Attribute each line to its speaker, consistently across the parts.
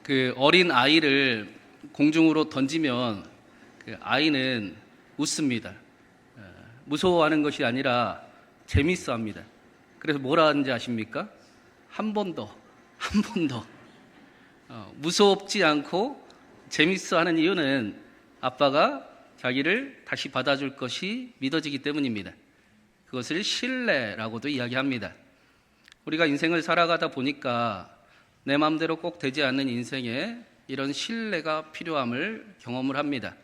Speaker 1: 그 어린 아이를 공중으로 던지면 그 아이는 웃습니다. 무서워하는 것이 아니라 재밌어합니다. 그래서 뭐라 하는지 아십니까? 한 번 더, 한 번 더. 무섭지 않고 재밌어하는 이유는 아빠가 자기를 다시 받아줄 것이 믿어지기 때문입니다. 그것을 신뢰라고도 이야기합니다. 우리가 인생을 살아가다 보니까 내 마음대로 꼭 되지 않는 인생에 이런 신뢰가 필요함을 경험을 합니다.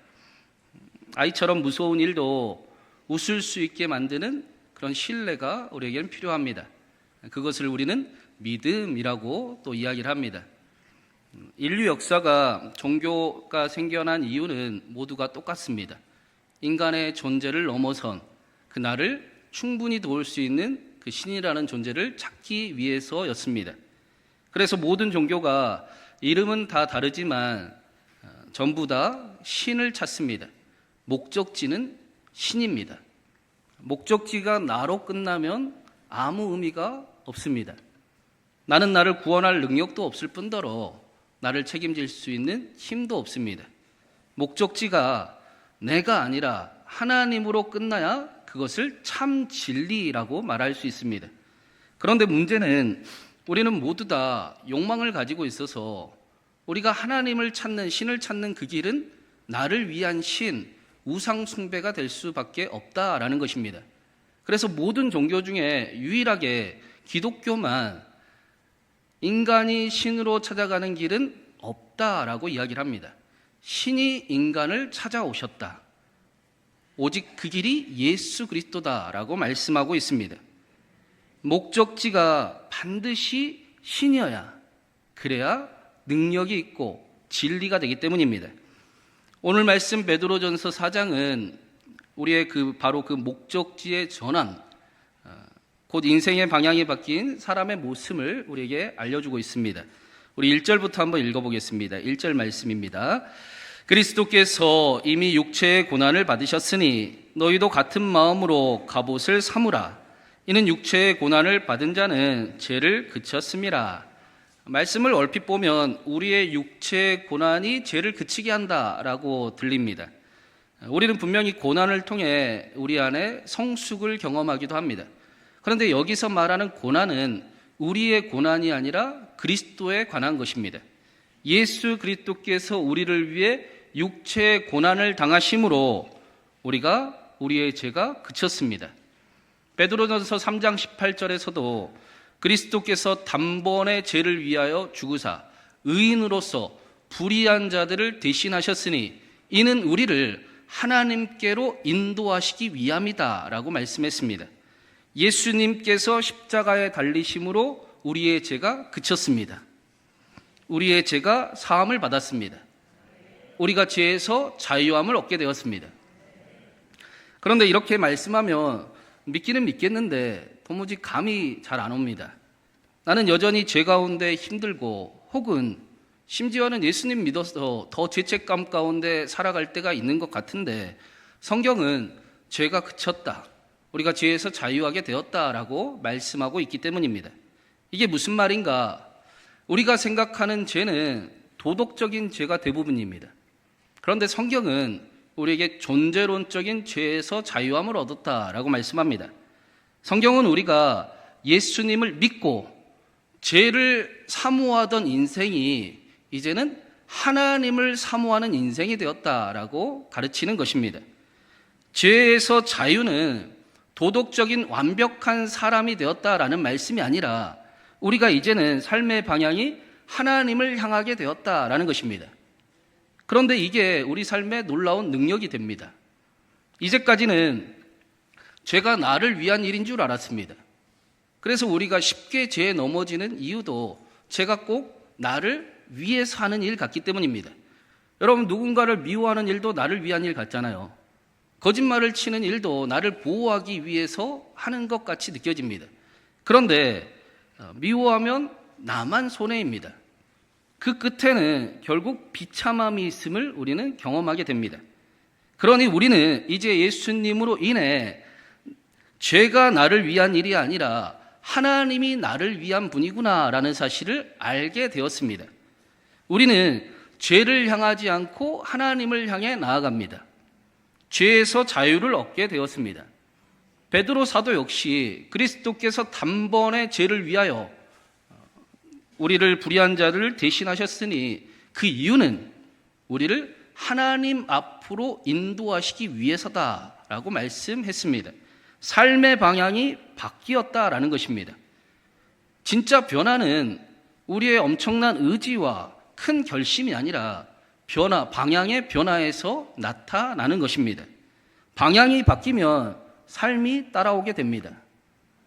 Speaker 1: 아이처럼 무서운 일도 웃을 수 있게 만드는 그런 신뢰가 우리에게는 필요합니다. 그것을 우리는 믿음이라고 또 이야기를 합니다. 인류 역사가 종교가 생겨난 이유는 모두가 똑같습니다. 인간의 존재를 넘어선 그 나를 충분히 도울 수 있는 그 신이라는 존재를 찾기 위해서였습니다. 그래서 모든 종교가 이름은 다 다르지만 전부 다 신을 찾습니다. 목적지는 신입니다. 목적지가 나로 끝나면 아무 의미가 없습니다. 나는 나를 구원할 능력도 없을 뿐더러 나를 책임질 수 있는 힘도 없습니다. 목적지가 내가 아니라 하나님으로 끝나야 그것을 참 진리라고 말할 수 있습니다. 그런데 문제는 우리는 모두 다 욕망을 가지고 있어서 우리가 하나님을 찾는, 신을 찾는 그 길은 나를 위한 신, 우상 숭배가 될 수밖에 없다라는 것입니다. 그래서 모든 종교 중에 유일하게 기독교만 인간이 신으로 찾아가는 길은 없다라고 이야기를 합니다. 신이 인간을 찾아오셨다. 오직 그 길이 예수 그리스도다라고 말씀하고 있습니다. 목적지가 반드시 신이어야, 그래야 능력이 있고 진리가 되기 때문입니다. 오늘 말씀 베드로전서 4장은 우리의 바로 그 목적지의 전환, 곧 인생의 방향이 바뀐 사람의 모습을 우리에게 알려주고 있습니다. 우리 1절부터 한번 읽어보겠습니다. 1절 말씀입니다. 그리스도께서 이미 육체의 고난을 받으셨으니 너희도 같은 마음으로 갑옷을 삼으라. 이는 육체의 고난을 받은 자는 죄를 그쳤음이라. 말씀을 얼핏 보면 우리의 육체의 고난이 죄를 그치게 한다라고 들립니다. 우리는 분명히 고난을 통해 우리 안에 성숙을 경험하기도 합니다. 그런데 여기서 말하는 고난은 우리의 고난이 아니라 그리스도에 관한 것입니다. 예수 그리스도께서 우리를 위해 육체의 고난을 당하심으로 우리의 죄가 그쳤습니다. 베드로전서 3장 18절에서도 그리스도께서 단번에 죄를 위하여 죽으사 의인으로서 불의한 자들을 대신하셨으니 이는 우리를 하나님께로 인도하시기 위함이다 라고 말씀했습니다. 예수님께서 십자가에 달리심으로 우리의 죄가 그쳤습니다. 우리의 죄가 사함을 받았습니다. 우리가 죄에서 자유함을 얻게 되었습니다. 그런데 이렇게 말씀하면 믿기는 믿겠는데 도무지 감이 잘 안 옵니다. 나는 여전히 죄 가운데 힘들고 혹은 심지어는 예수님 믿어서 더 죄책감 가운데 살아갈 때가 있는 것 같은데 성경은 죄가 그쳤다, 우리가 죄에서 자유하게 되었다라고 말씀하고 있기 때문입니다. 이게 무슨 말인가? 우리가 생각하는 죄는 도덕적인 죄가 대부분입니다. 그런데 성경은 우리에게 존재론적인 죄에서 자유함을 얻었다라고 말씀합니다. 성경은 우리가 예수님을 믿고 죄를 사모하던 인생이 이제는 하나님을 사모하는 인생이 되었다라고 가르치는 것입니다. 죄에서 자유는 도덕적인 완벽한 사람이 되었다라는 말씀이 아니라 우리가 이제는 삶의 방향이 하나님을 향하게 되었다라는 것입니다. 그런데 이게 우리 삶의 놀라운 능력이 됩니다. 이제까지는 죄가 나를 위한 일인 줄 알았습니다. 그래서 우리가 쉽게 죄에 넘어지는 이유도 죄가 꼭 나를 위해서 하는 일 같기 때문입니다. 여러분, 누군가를 미워하는 일도 나를 위한 일 같잖아요. 거짓말을 치는 일도 나를 보호하기 위해서 하는 것 같이 느껴집니다. 그런데 미워하면 나만 손해입니다. 그 끝에는 결국 비참함이 있음을 우리는 경험하게 됩니다. 그러니 우리는 이제 예수님으로 인해 죄가 나를 위한 일이 아니라 하나님이 나를 위한 분이구나라는 사실을 알게 되었습니다. 우리는 죄를 향하지 않고 하나님을 향해 나아갑니다. 죄에서 자유를 얻게 되었습니다. 베드로 사도 역시 그리스도께서 단번에 죄를 위하여 우리를 불의한 자를 대신하셨으니 그 이유는 우리를 하나님 앞으로 인도하시기 위해서다라고 말씀했습니다. 삶의 방향이 바뀌었다라는 것입니다. 진짜 변화는 우리의 엄청난 의지와 큰 결심이 아니라 방향의 변화에서 나타나는 것입니다. 방향이 바뀌면 삶이 따라오게 됩니다.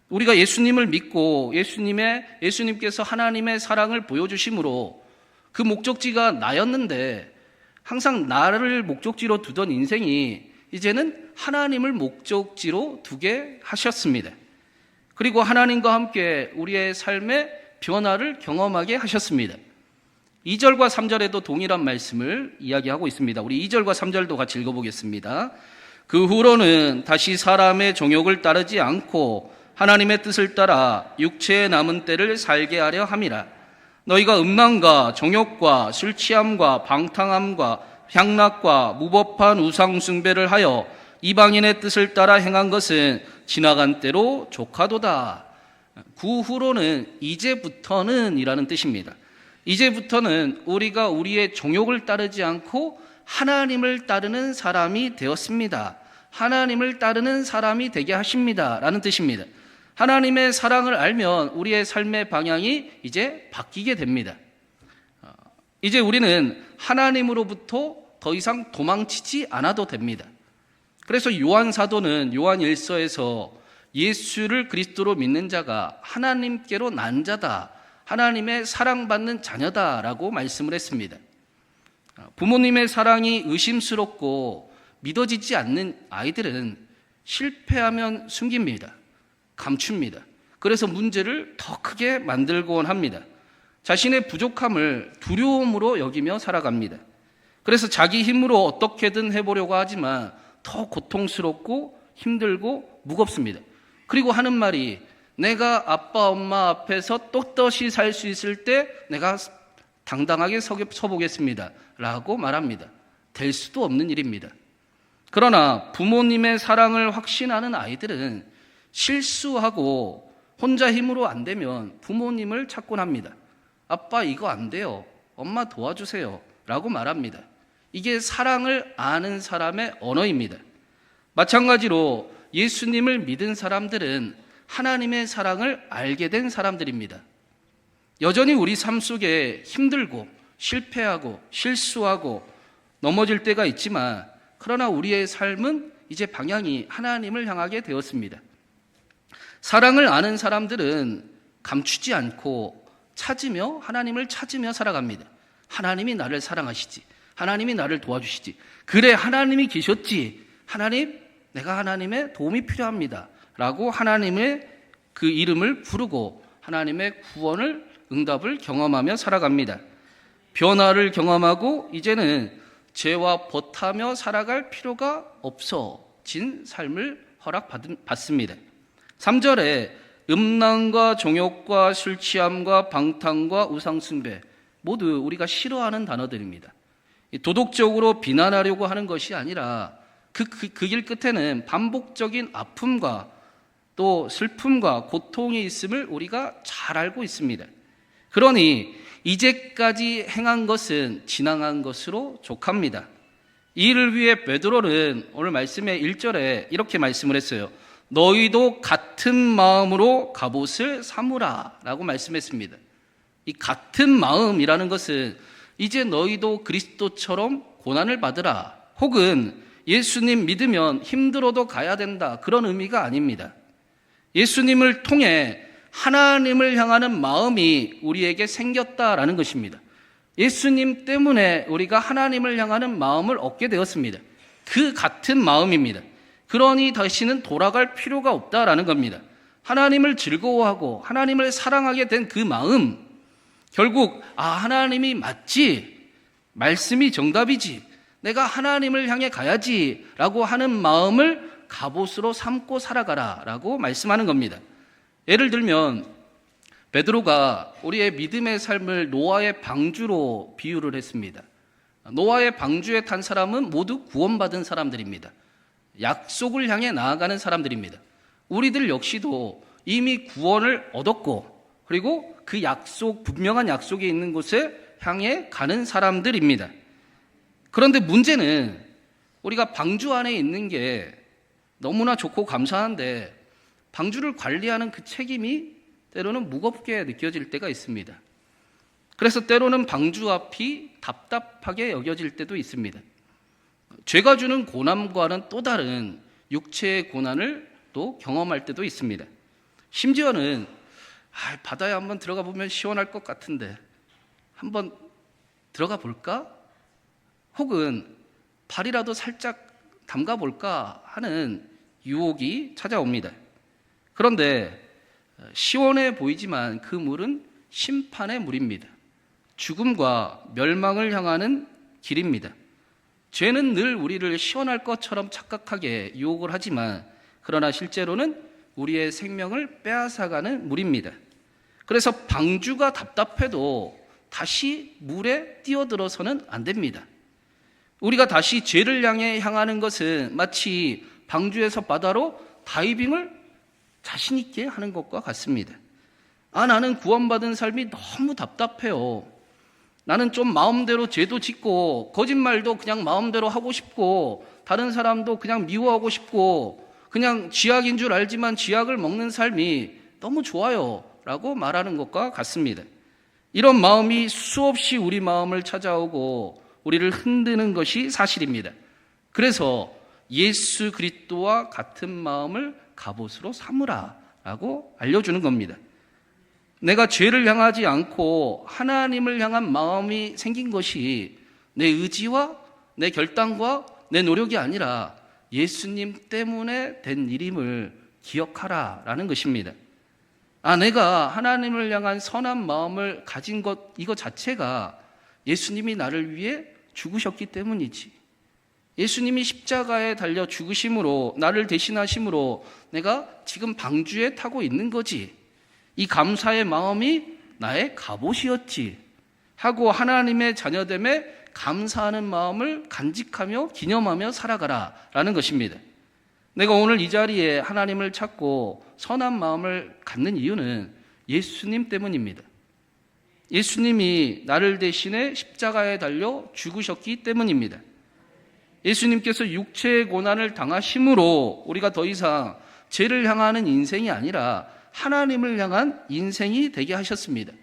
Speaker 1: 우리가 예수님을 믿고 예수님께서 하나님의 사랑을 보여주심으로 그 목적지가 나였는데 항상 나를 목적지로 두던 인생이 이제는 하나님을 목적지로 두게 하셨습니다. 그리고 하나님과 함께 우리의 삶의 변화를 경험하게 하셨습니다. 2절과 3절에도 동일한 말씀을 이야기하고 있습니다. 우리 2절과 3절도 같이 읽어보겠습니다. 그 후로는 다시 사람의 정욕을 따르지 않고 하나님의 뜻을 따라 육체의 남은 때를 살게 하려 함이라. 너희가 음란과 정욕과 술 취함과 방탕함과 향락과 무법한 우상 숭배를 하여 이방인의 뜻을 따라 행한 것은 지나간 때로 조카도다. 그 후로는 이제부터는 이라는 뜻입니다. 이제부터는 우리가 우리의 정욕을 따르지 않고 하나님을 따르는 사람이 되었습니다. 하나님을 따르는 사람이 되게 하십니다 라는 뜻입니다. 하나님의 사랑을 알면 우리의 삶의 방향이 이제 바뀌게 됩니다. 이제 우리는 하나님으로부터 더 이상 도망치지 않아도 됩니다. 그래서 요한 사도는 요한 1서에서 예수를 그리스도로 믿는 자가 하나님께로 난 자다, 하나님의 사랑받는 자녀다라고 말씀을 했습니다. 부모님의 사랑이 의심스럽고 믿어지지 않는 아이들은 실패하면 숨깁니다. 감춥니다. 그래서 문제를 더 크게 만들곤 합니다. 자신의 부족함을 두려움으로 여기며 살아갑니다. 그래서 자기 힘으로 어떻게든 해보려고 하지만 더 고통스럽고 힘들고 무겁습니다. 그리고 하는 말이 내가 아빠 엄마 앞에서 떳떳이 살 수 있을 때 내가 당당하게 서보겠습니다 라고 말합니다. 될 수도 없는 일입니다. 그러나 부모님의 사랑을 확신하는 아이들은 실수하고 혼자 힘으로 안 되면 부모님을 찾곤 합니다. 아빠 이거 안 돼요. 엄마 도와주세요 라고 말합니다. 이게 사랑을 아는 사람의 언어입니다. 마찬가지로 예수님을 믿은 사람들은 하나님의 사랑을 알게 된 사람들입니다. 여전히 우리 삶 속에 힘들고 실패하고 실수하고 넘어질 때가 있지만 그러나 우리의 삶은 이제 방향이 하나님을 향하게 되었습니다. 사랑을 아는 사람들은 감추지 않고 하나님을 찾으며 살아갑니다. 하나님이 나를 사랑하시지. 하나님이 나를 도와주시지. 그래, 하나님이 계셨지. 내가 하나님의 도움이 필요합니다 라고 하나님의 그 이름을 부르고 하나님의 구원을, 응답을 경험하며 살아갑니다. 변화를 경험하고 이제는 죄와 버타며 살아갈 필요가 없어진 삶을 허락받습니다. 3절에 음란과 종욕과 술 취함과 방탕과 우상숭배 모두 우리가 싫어하는 단어들입니다. 도덕적으로 비난하려고 하는 것이 아니라 그 길 끝에는 반복적인 아픔과 또 슬픔과 고통이 있음을 우리가 잘 알고 있습니다. 그러니 이제까지 행한 것은 지나간 것으로 족합니다. 이 일을 위해 베드로는 오늘 말씀의 1절에 이렇게 말씀을 했어요. 너희도 같은 마음으로 갑옷을 삼으라 라고 말씀했습니다. 이 같은 마음이라는 것은 이제 너희도 그리스도처럼 고난을 받으라 혹은 예수님 믿으면 힘들어도 가야 된다 그런 의미가 아닙니다. 예수님을 통해 하나님을 향하는 마음이 우리에게 생겼다라는 것입니다. 예수님 때문에 우리가 하나님을 향하는 마음을 얻게 되었습니다. 그 같은 마음입니다. 그러니 다시는 돌아갈 필요가 없다라는 겁니다. 하나님을 즐거워하고 하나님을 사랑하게 된 그 마음, 결국 하나님이 맞지, 말씀이 정답이지, 내가 하나님을 향해 가야지 라고 하는 마음을 갑옷으로 삼고 살아가라 라고 말씀하는 겁니다. 예를 들면 베드로가 우리의 믿음의 삶을 노아의 방주로 비유를 했습니다. 노아의 방주에 탄 사람은 모두 구원받은 사람들입니다. 약속을 향해 나아가는 사람들입니다. 우리들 역시도 이미 구원을 얻었고, 그리고 그 약속, 분명한 약속이 있는 곳에 향해 가는 사람들입니다. 그런데 문제는 우리가 방주 안에 있는 게 너무나 좋고 감사한데 방주를 관리하는 그 책임이 때로는 무겁게 느껴질 때가 있습니다. 그래서 때로는 방주 앞이 답답하게 여겨질 때도 있습니다. 죄가 주는 고난과는 또 다른 육체의 고난을 또 경험할 때도 있습니다. 심지어는 바다에 한번 들어가 보면 시원할 것 같은데 한번 들어가 볼까? 혹은 발이라도 살짝 담가 볼까 하는 유혹이 찾아옵니다. 그런데 시원해 보이지만 그 물은 심판의 물입니다. 죽음과 멸망을 향하는 길입니다. 죄는 늘 우리를 시원할 것처럼 착각하게 유혹을 하지만 그러나 실제로는 우리의 생명을 빼앗아가는 물입니다. 그래서 방주가 답답해도 다시 물에 뛰어들어서는 안 됩니다. 우리가 다시 죄를 향하는 것은 마치 방주에서 바다로 다이빙을 자신 있게 하는 것과 같습니다. 나는 구원받은 삶이 너무 답답해요. 나는 좀 마음대로 죄도 짓고 거짓말도 그냥 마음대로 하고 싶고 다른 사람도 그냥 미워하고 싶고 그냥 쥐약인 줄 알지만 쥐약을 먹는 삶이 너무 좋아요 라고 말하는 것과 같습니다. 이런 마음이 수없이 우리 마음을 찾아오고 우리를 흔드는 것이 사실입니다. 그래서 예수 그리스도와 같은 마음을 갑옷으로 삼으라 라고 알려주는 겁니다. 내가 죄를 향하지 않고 하나님을 향한 마음이 생긴 것이 내 의지와 내 결단과 내 노력이 아니라 예수님 때문에 된 일임을 기억하라 라는 것입니다. 내가 하나님을 향한 선한 마음을 가진 것, 이거 자체가 예수님이 나를 위해 죽으셨기 때문이지. 예수님이 십자가에 달려 죽으심으로 나를 대신하심으로 내가 지금 방주에 타고 있는 거지. 이 감사의 마음이 나의 갑옷이었지 하고 하나님의 자녀됨에 감사하는 마음을 간직하며 기념하며 살아가라 라는 것입니다. 내가 오늘 이 자리에 하나님을 찾고 선한 마음을 갖는 이유는 예수님 때문입니다. 예수님이 나를 대신해 십자가에 달려 죽으셨기 때문입니다. 예수님께서 육체의 고난을 당하심으로 우리가 더 이상 죄를 향하는 인생이 아니라 하나님을 향한 인생이 되게 하셨습니다.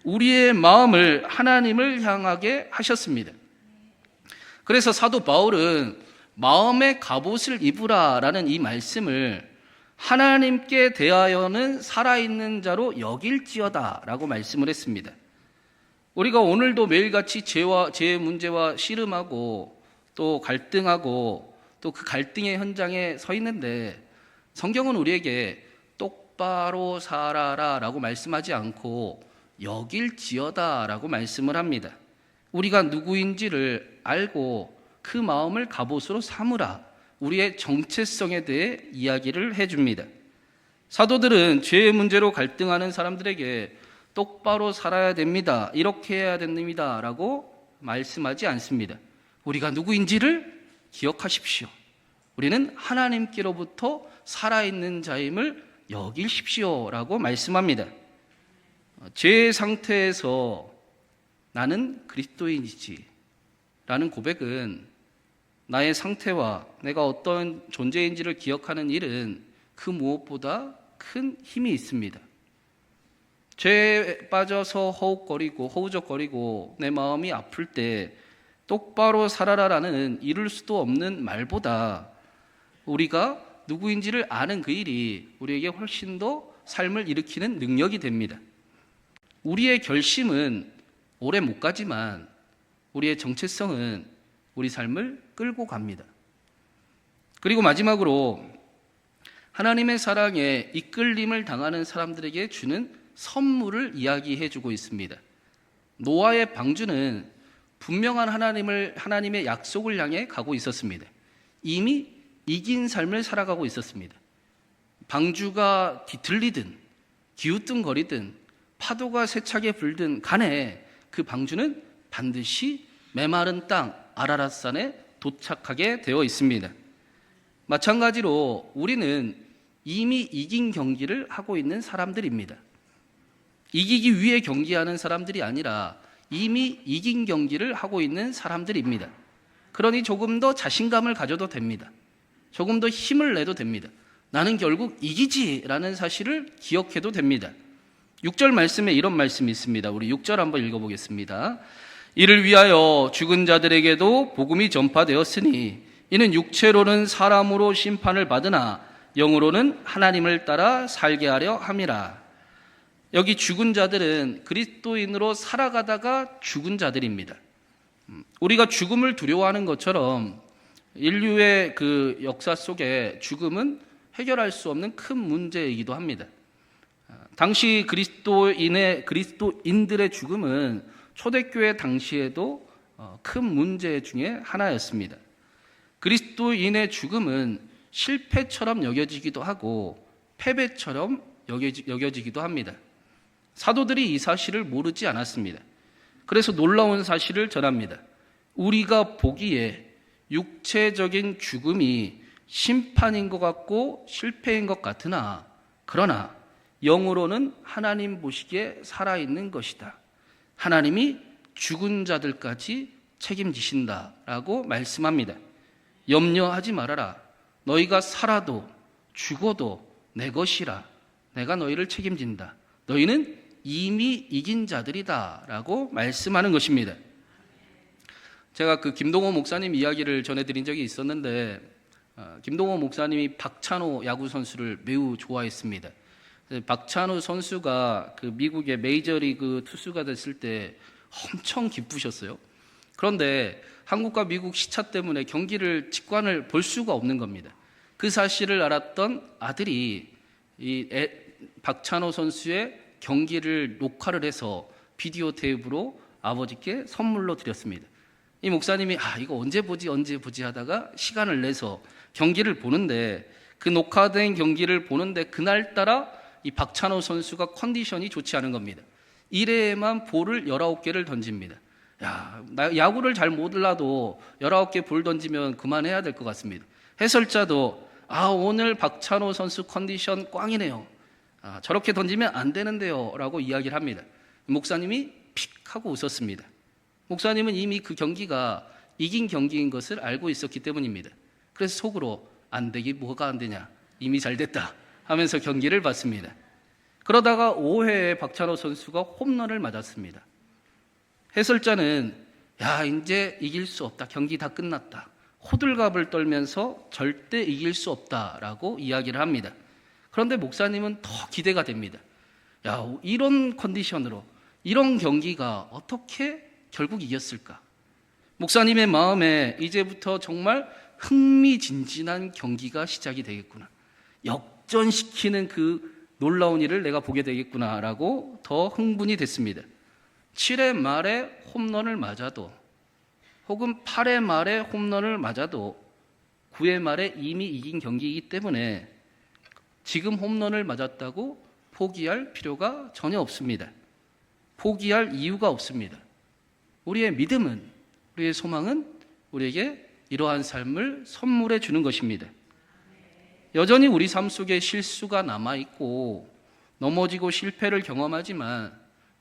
Speaker 1: 우리의 마음을 하나님을 향하게 하셨습니다. 그래서 사도 바울은 마음의 갑옷을 입으라라는 이 말씀을 하나님께 대하여는 살아있는 자로 여길지어다라고 말씀을 했습니다. 우리가 오늘도 매일같이 죄의 문제와 씨름하고 또 갈등하고 또 그 갈등의 현장에 서 있는데 성경은 우리에게 똑바로 살아라 라고 말씀하지 않고 여길지어다 라고 말씀을 합니다. 우리가 누구인지를 알고 그 마음을 갑옷으로 삼으라, 우리의 정체성에 대해 이야기를 해줍니다. 사도들은 죄의 문제로 갈등하는 사람들에게 똑바로 살아야 됩니다, 이렇게 해야 됩니다 라고 말씀하지 않습니다. 우리가 누구인지를 기억하십시오. 우리는 하나님께로부터 살아있는 자임을 여기십시오 라고 말씀합니다. 죄의 상태에서 나는 그리스도인이지 라는 고백은 나의 상태와 내가 어떤 존재인지를 기억하는 일은 그 무엇보다 큰 힘이 있습니다. 죄에 빠져서 허우적거리고 내 마음이 아플 때 똑바로 살아라라는 이룰 수도 없는 말보다 우리가 누구인지를 아는 그 일이 우리에게 훨씬 더 삶을 일으키는 능력이 됩니다. 우리의 결심은 오래 못 가지만 우리의 정체성은 우리 삶을 끌고 갑니다. 그리고 마지막으로 하나님의 사랑에 이끌림을 당하는 사람들에게 주는 선물을 이야기해 주고 있습니다. 노아의 방주는 분명한 하나님의 약속을 향해 가고 있었습니다. 이미 이긴 삶을 살아가고 있었습니다. 방주가 뒤틀리든 기우뚱거리든 파도가 세차게 불든 간에 그 방주는 반드시 메마른 땅 아라랏산에 도착하게 되어 있습니다. 마찬가지로 우리는 이미 이긴 경기를 하고 있는 사람들입니다. 이기기 위해 경기하는 사람들이 아니라 이미 이긴 경기를 하고 있는 사람들입니다. 그러니 조금 더 자신감을 가져도 됩니다. 조금 더 힘을 내도 됩니다. 나는 결국 이기지라는 사실을 기억해도 됩니다. 6절 말씀에 이런 말씀이 있습니다. 우리 6절 한번 읽어보겠습니다. 이를 위하여 죽은 자들에게도 복음이 전파되었으니 이는 육체로는 사람으로 심판을 받으나 영으로는 하나님을 따라 살게 하려 함이라. 여기 죽은 자들은 그리스도인으로 살아가다가 죽은 자들입니다. 우리가 죽음을 두려워하는 것처럼 인류의 그 역사 속에 죽음은 해결할 수 없는 큰 문제이기도 합니다. 당시 그리스도인들의 죽음은 초대교회 당시에도 큰 문제 중에 하나였습니다. 그리스도인의 죽음은 실패처럼 여겨지기도 하고 패배처럼 여겨지기도 합니다. 사도들이 이 사실을 모르지 않았습니다. 그래서 놀라운 사실을 전합니다. 우리가 보기에 육체적인 죽음이 심판인 것 같고 실패인 것 같으나 그러나 영으로는 하나님 보시기에 살아있는 것이다. 하나님이 죽은 자들까지 책임지신다라고 말씀합니다. 염려하지 말아라. 너희가 살아도 죽어도 내 것이라. 내가 너희를 책임진다. 너희는 이미 이긴 자들이다라고 말씀하는 것입니다. 제가 그 김동호 목사님 이야기를 전해드린 적이 있었는데 김동호 목사님이 박찬호 야구 선수를 매우 좋아했습니다. 박찬호 선수가 그 미국의 메이저리그 투수가 됐을 때 엄청 기쁘셨어요. 그런데 한국과 미국 시차 때문에 경기를 직관을 볼 수가 없는 겁니다. 그 사실을 알았던 아들이 박찬호 선수의 경기를 녹화를 해서 비디오 테이프로 아버지께 선물로 드렸습니다. 이 목사님이 이거 언제 보지 하다가 시간을 내서 경기를 보는데 그 녹화된 경기를 보는데 그날따라 이 박찬호 선수가 컨디션이 좋지 않은 겁니다. 1회에만 볼을 19개를 던집니다. 나 야구를 잘 몰라도 19개 볼 던지면 그만해야 될 것 같습니다. 해설자도 오늘 박찬호 선수 컨디션 꽝이네요. 저렇게 던지면 안 되는데요 라고 이야기를 합니다. 목사님이 픽 하고 웃었습니다. 목사님은 이미 그 경기가 이긴 경기인 것을 알고 있었기 때문입니다. 그래서 속으로 안 되기 뭐가 안 되냐, 이미 잘 됐다 하면서 경기를 봤습니다. 그러다가 5회에 박찬호 선수가 홈런을 맞았습니다. 해설자는 이제 이길 수 없다, 경기 다 끝났다, 호들갑을 떨면서 절대 이길 수 없다라고 이야기를 합니다. 그런데 목사님은 더 기대가 됩니다. 이런 컨디션으로 이런 경기가 어떻게 결국 이겼을까? 목사님의 마음에 이제부터 정말 흥미진진한 경기가 시작이 되겠구나, 역전시키는 그 놀라운 일을 내가 보게 되겠구나라고 더 흥분이 됐습니다. 7회 말에 홈런을 맞아도 혹은 8회 말에 홈런을 맞아도 9회 말에 이미 이긴 경기이기 때문에 지금 홈런을 맞았다고 포기할 필요가 전혀 없습니다. 포기할 이유가 없습니다. 우리의 믿음은, 우리의 소망은 우리에게 이러한 삶을 선물해 주는 것입니다. 여전히 우리 삶 속에 실수가 남아있고 넘어지고 실패를 경험하지만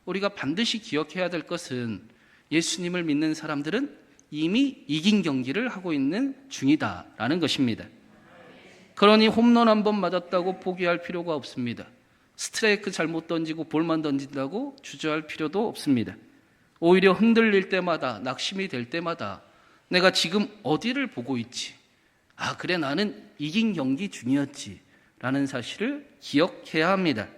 Speaker 1: 우리가 반드시 기억해야 될 것은 예수님을 믿는 사람들은 이미 이긴 경기를 하고 있는 중이다라는 것입니다. 그러니 홈런 한 번 맞았다고 포기할 필요가 없습니다. 스트라이크 잘못 던지고 볼만 던진다고 주저할 필요도 없습니다. 오히려 흔들릴 때마다, 낙심이 될 때마다 내가 지금 어디를 보고 있지? 그래, 나는 이긴 경기 중이었지 라는 사실을 기억해야 합니다.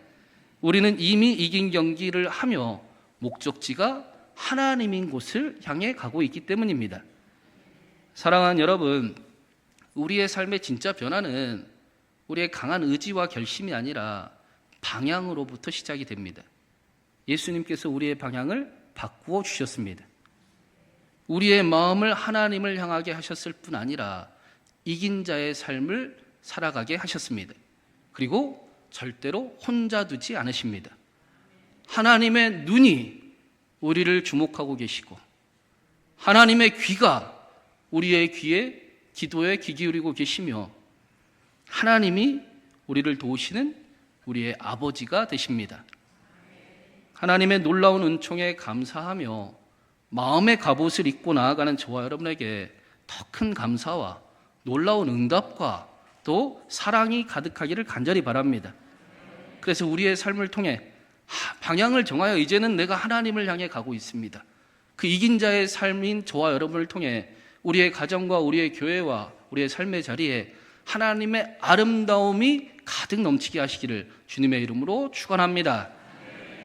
Speaker 1: 우리는 이미 이긴 경기를 하며 목적지가 하나님인 곳을 향해 가고 있기 때문입니다. 사랑하는 여러분, 우리의 삶의 진짜 변화는 우리의 강한 의지와 결심이 아니라 방향으로부터 시작이 됩니다. 예수님께서 우리의 방향을 바꾸어 주셨습니다. 우리의 마음을 하나님을 향하게 하셨을 뿐 아니라 이긴 자의 삶을 살아가게 하셨습니다. 그리고 절대로 혼자 두지 않으십니다. 하나님의 눈이 우리를 주목하고 계시고 하나님의 귀가 우리의 귀에 기도에 귀 기울이고 계시며 하나님이 우리를 도우시는 우리의 아버지가 되십니다. 하나님의 놀라운 은총에 감사하며 마음의 갑옷을 입고 나아가는 저와 여러분에게 더 큰 감사와 놀라운 응답과 또 사랑이 가득하기를 간절히 바랍니다. 그래서 우리의 삶을 통해 방향을 정하여 이제는 내가 하나님을 향해 가고 있습니다. 그 이긴 자의 삶인 저와 여러분을 통해 우리의 가정과 우리의 교회와 우리의 삶의 자리에 하나님의 아름다움이 가득 넘치게 하시기를 주님의 이름으로 축원합니다.